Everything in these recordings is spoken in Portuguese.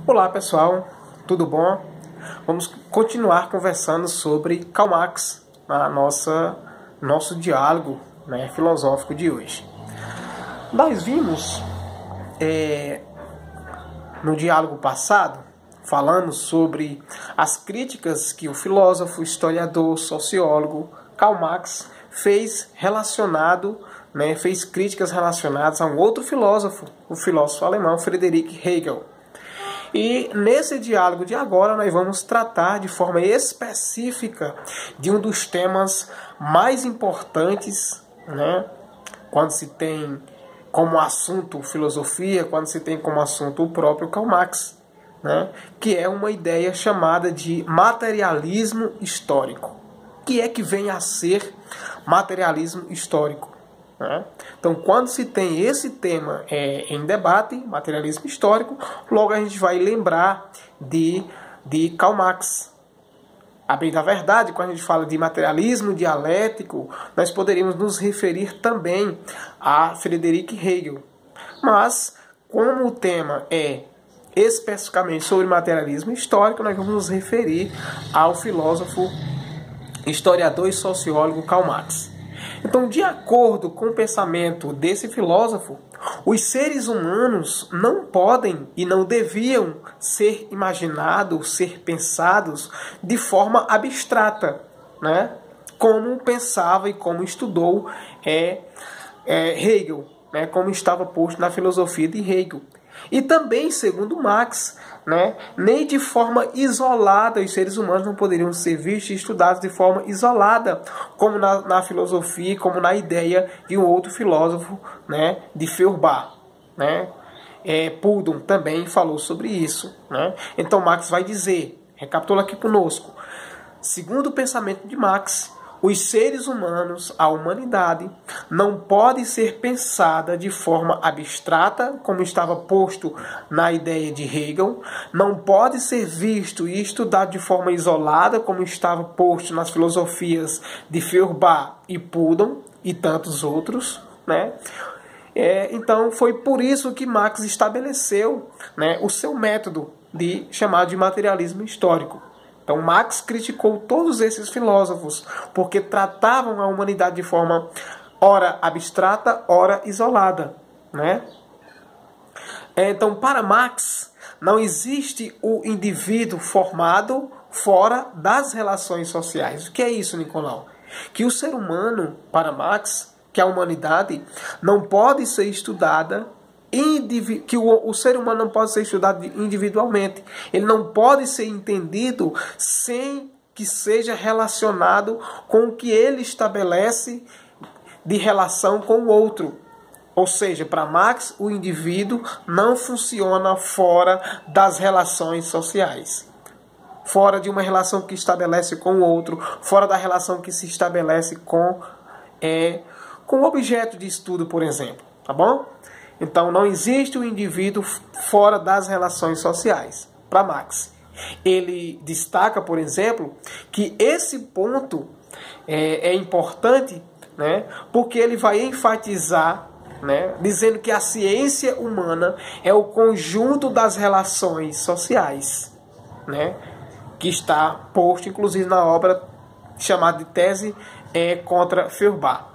Olá pessoal, tudo bom? Vamos continuar conversando sobre Karl Marx na nosso diálogo, filosófico de hoje. Nós vimos no diálogo passado, falamos sobre as críticas que o filósofo, historiador, sociólogo Karl Marx fez críticas relacionadas a um outro filósofo, o filósofo alemão Friedrich Hegel. E nesse diálogo de agora nós vamos tratar de forma específica de um dos temas mais importantes, quando se tem como assunto filosofia, quando se tem como assunto o próprio Karl Marx, que é uma ideia chamada de materialismo histórico. O que é que vem a ser materialismo histórico? Então, quando se tem esse tema em debate, materialismo histórico, logo a gente vai lembrar de Karl Marx. A bem da verdade, quando a gente fala de materialismo dialético, nós poderíamos nos referir também a Friedrich Hegel. Mas, como o tema é especificamente sobre materialismo histórico, nós vamos nos referir ao filósofo, historiador e sociólogo Karl Marx. Então, de acordo com o pensamento desse filósofo, os seres humanos não podem e não deviam ser imaginados, ser pensados de forma abstrata, como pensava e como estudou Hegel, como estava posto na filosofia de Hegel. E também, segundo Marx, nem de forma isolada, os seres humanos não poderiam ser vistos e estudados de forma isolada, como na filosofia, como na ideia de um outro filósofo, de Feuerbach. Proudhon também falou sobre isso. Então Marx vai dizer, recapitula aqui conosco, segundo o pensamento de Marx, os seres humanos, a humanidade, não pode ser pensada de forma abstrata, como estava posto na ideia de Hegel, não pode ser visto e estudado de forma isolada, como estava posto nas filosofias de Feuerbach e Proudhon e tantos outros, Então foi por isso que Marx estabeleceu o seu método chamado de materialismo histórico. Então Marx criticou todos esses filósofos porque tratavam a humanidade de forma ora abstrata, ora isolada. Então para Marx não existe o indivíduo formado fora das relações sociais. O que é isso, Nicolau? Que o ser humano, para Marx, que a humanidade não pode ser estudada, que o ser humano não pode ser estudado individualmente. Ele não pode ser entendido sem que seja relacionado com o que ele estabelece de relação com o outro. Ou seja, para Marx, o indivíduo não funciona fora das relações sociais. Fora de uma relação que estabelece com o outro, fora da relação que se estabelece com o objeto de estudo, por exemplo. Tá bom? Então, não existe o indivíduo fora das relações sociais, para Marx. Ele destaca, por exemplo, que esse ponto é importante, porque ele vai enfatizar, dizendo que a ciência humana é o conjunto das relações sociais, que está posto, inclusive, na obra chamada de Tese contra Feuerbach.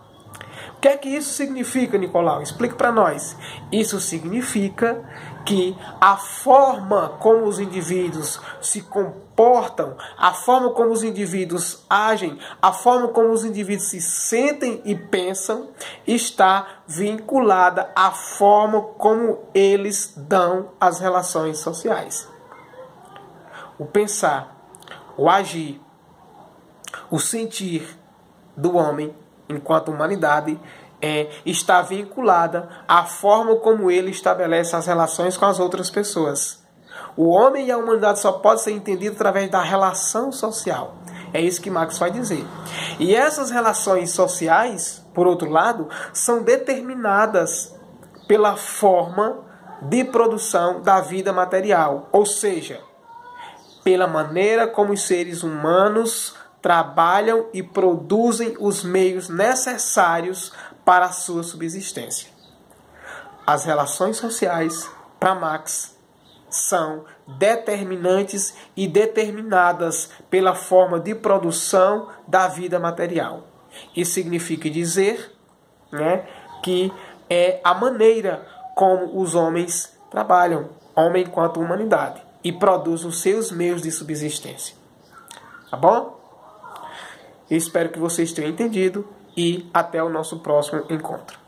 O que é que isso significa, Nicolau? Explique para nós. Isso significa que a forma como os indivíduos se comportam, a forma como os indivíduos agem, a forma como os indivíduos se sentem e pensam, está vinculada à forma como eles dão as relações sociais. O pensar, o agir, o sentir do homem enquanto humanidade está vinculada à forma como ele estabelece as relações com as outras pessoas. O homem e a humanidade só pode ser entendido através da relação social. É isso que Marx vai dizer. E essas relações sociais, por outro lado, são determinadas pela forma de produção da vida material. Ou seja, pela maneira como os seres humanos trabalham e produzem os meios necessários para a sua subsistência. As relações sociais, para Marx, são determinantes e determinadas pela forma de produção da vida material. Isso significa dizer, né, que é a maneira como os homens trabalham, homem enquanto humanidade, e produz os seus meios de subsistência. Tá bom? Eu espero que vocês tenham entendido e até o nosso próximo encontro.